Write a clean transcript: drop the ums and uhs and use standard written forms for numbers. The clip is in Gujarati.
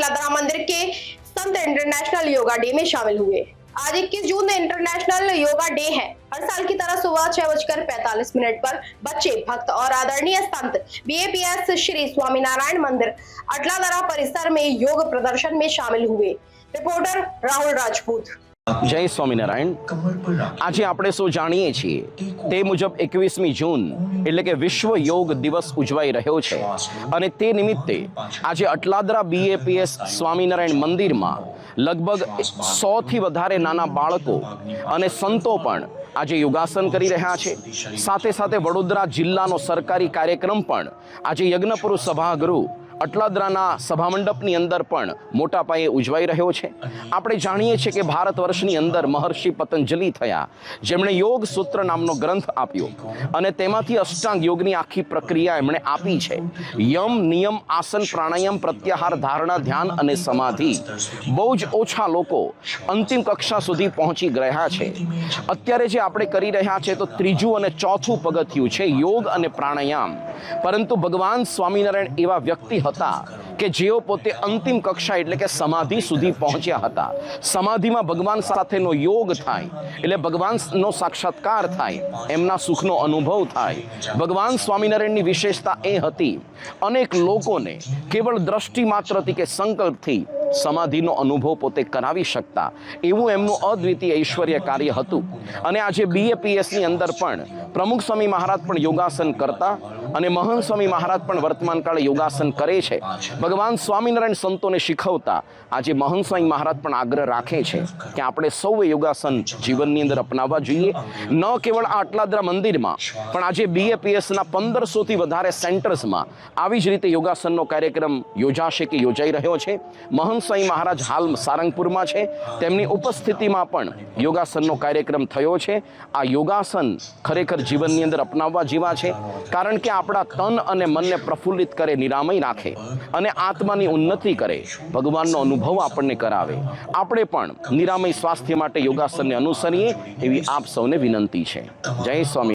अटलादरा मंदिर के संत इंटरनेशनल योगा डे में शामिल हुए। आज 21 जून इंटरनेशनल योगा डे है। हर साल की तरह सुबह 6:45 पर बच्चे, भक्त और आदरणीय संत BAPS श्री स्वामीनारायण मंदिर अटलादरा परिसर में योग प्रदर्शन में शामिल हुए। रिपोर्टर राहुल राजपूत। जय स्वामीनारायण। आज આપણે સૌ જાણીએ છીએ તે મુજબ 21મી જૂન એટલે કે વિશ્વ યોગ દિવસ ઉજવાઈ રહ્યો છે અને તે નિમિત્તે આજે અટલાદરા BAPS સ્વામિનારાયણ મંદિરમાં લગભગ 100થી વધારે નાના બાળકો અને સંતો પણ આજે યોગાસન કરી રહ્યા છે। સાથે સાથે વડોદરા જિલ્લાનો સરકારી કાર્યક્રમ પણ આજે યજ્ઞપુરુષ સભાગૃહ અટલાદરાના સભામંડપની અંદર પણ મોટા પાયે ઉજવાઈ રહ્યો છે। આપણે જાણીએ છીએ કે ભારત વર્ષની અંદર મહર્ષિ પતંજલિ થયા, જેમણે યોગ સૂત્ર નામનો ગ્રંથ આપ્યો અને તેમાંથી અષ્ટાંગ યોગની આખી પ્રક્રિયા એમણે આપી છે। યમ, નિયમ, આસન, પ્રાણાયામ, પ્રત્યાહાર, ધારણા, ધ્યાન અને સમાધિ। બહુ જ ઓછા લોકો અંતિમ કક્ષા સુધી પહોંચી ગયા છે। અત્યારે જે આપણે કરી રહ્યા છે તો ત્રીજું અને ચોથું પગથિયું છે યોગ અને પ્રાણાયામ। પરંતુ ભગવાન સ્વામિનારાયણ એવા વ્યક્તિ હતા કે જેઓ પોતે અંતિમ કક્ષા એટલે કે સમાધિ સુધી પહોંચ્યા હતા। સમાધિમાં ભગવાન સાથેનો યોગ થાય એટલે ભગવાનનો સાક્ષાત્કાર થાય, એમના સુખનો અનુભવ થાય। ભગવાન સ્વામિનારાયણની વિશેષતા એ હતી, અનેક લોકોને કેવળ દ્રષ્ટિ માત્રથી કે સંકલ્પથી સમાધિનો અનુભવ પોતે કરાવી શકતા, એવું એમનું અદ્વિતીય ઐશ્વર્ય કાર્ય હતું। અને આજે BAPSની અંદર પણ પ્રમુખ સ્વામી મહારાજ પણ યોગાસન કરતા અને મહંત સ્વામી મહારાજ પણ વર્તમાન કાળે યોગાસન કરે છે। ભગવાન સ્વામિનારાયણ સંતોને શીખવતા આજે મહંત સ્વામી મહારાજ પણ આગ્રહ રાખે છે કે આપણે સૌએ યોગાસન જીવનની અંદર અપનાવવા જોઈએ। ન કેવળ આ અટલાદરા મંદિરમાં પણ આજે BAPSના 1500થી વધારે સેન્ટર્સમાં આવી જ રીતે યોગાસનનો કાર્યક્રમ યોજાશે કે યોજાઈ રહ્યો છે। મહંત સ્વામી મહારાજ હાલ સારંગપુરમાં છે, તેમની ઉપસ્થિતિમાં પણ યોગાસનનો કાર્યક્રમ થયો છે। આ યોગાસન ખરેખર જીવનની અંદર અપનાવવા જેવા છે, કારણ કે આપણા તન અને મનને પ્રફુલ્લિત કરે, નિરામય રાખે અને આત્માની ઉન્નતિ કરે, ભગવાનનો અનુભવ આપણને કરાવે। આપણે પણ નિરામય સ્વાસ્થ્ય માટે યોગાસનને અનુસરીએ એવી આપ સૌને વિનંતી છે। જય સ્વામી।